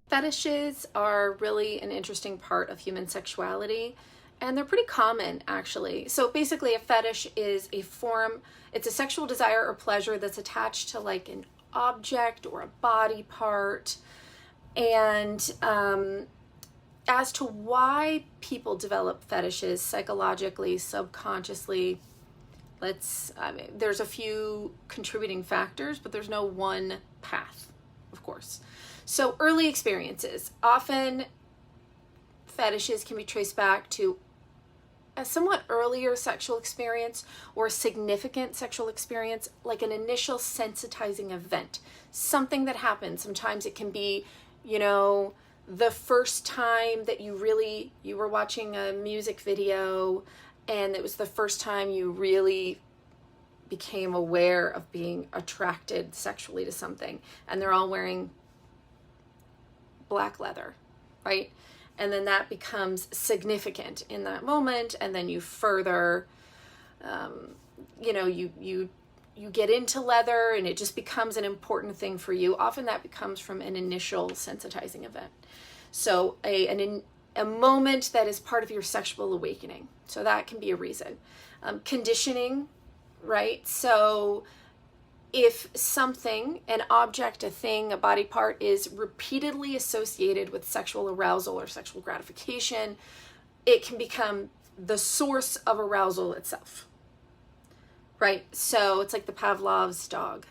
Fetishes are really an interesting part of human sexuality, and they're pretty common actually. So basically a fetish is it's a sexual desire or pleasure that's attached to like an object or a body part. And as to why people develop fetishes psychologically, subconsciously, there's a few contributing factors, but there's no one path, of course. So early experiences, often fetishes can be traced back to a somewhat earlier sexual experience or a significant sexual experience, like an initial sensitizing event, something that happened. Sometimes it can be, the first time that you were watching a music video and it was the first time you really became aware of being attracted sexually to something, and they're all wearing black leather, right? And then that becomes significant in that moment, and then you further, you get into leather, and it just becomes an important thing for you. Often that comes from an initial sensitizing event. So a moment that is part of your sexual awakening. So that can be a reason. Conditioning, right? So if something, an object, a thing, a body part is repeatedly associated with sexual arousal or sexual gratification, it can become the source of arousal itself, right? So it's like the Pavlov's dog,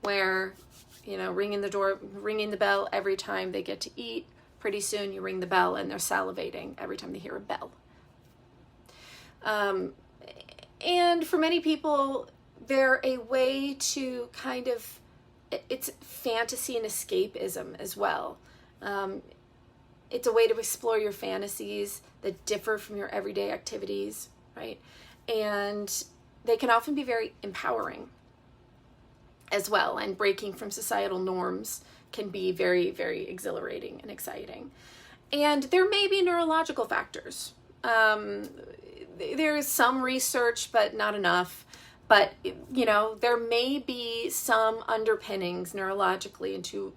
where, ringing the bell every time they get to eat. Pretty soon you ring the bell and they're salivating every time they hear a bell. And for many people, they're a way to it's fantasy and escapism as well. It's a way to explore your fantasies that differ from your everyday activities, right? And they can often be very empowering as well, and breaking from societal norms can be very, very exhilarating and exciting. And there may be neurological factors. There is some research, but not enough. But, there may be some underpinnings neurologically into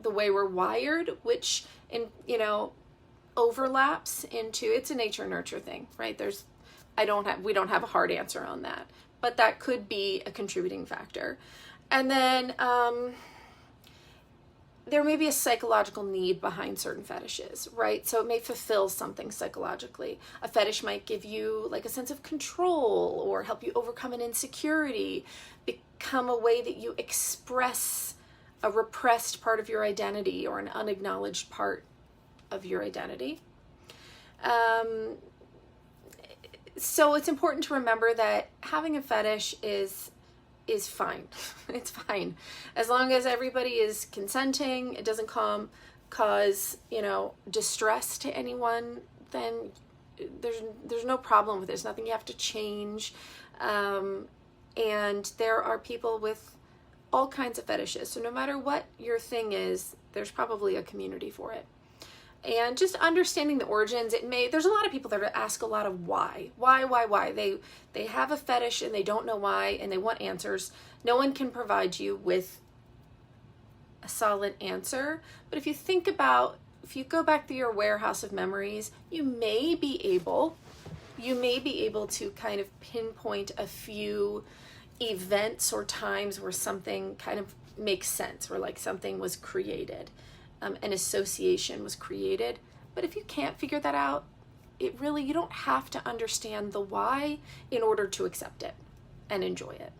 the way we're wired, which, overlaps into, it's a nature-nurture thing, right? We don't have a hard answer on that, but that could be a contributing factor. And then, there may be a psychological need behind certain fetishes, right? So it may fulfill something psychologically. A fetish might give you like a sense of control or help you overcome an insecurity, become a way that you express a repressed part of your identity or an unacknowledged part of your identity. So it's important to remember that having a fetish is fine. It's fine. As long as everybody is consenting, it doesn't cause, distress to anyone, then there's no problem with it. There's nothing you have to change. And there are people with all kinds of fetishes. So no matter what your thing is, there's probably a community for it. And just understanding the origins, there's a lot of people that ask a lot of why. They have a fetish and they don't know why, and they want answers. No one can provide you with a solid answer. But if you go back to your warehouse of memories, you may be able to kind of pinpoint a few events or times where something kind of makes sense, or like something was created. An association was created. But if you can't figure that out, you don't have to understand the why in order to accept it and enjoy it.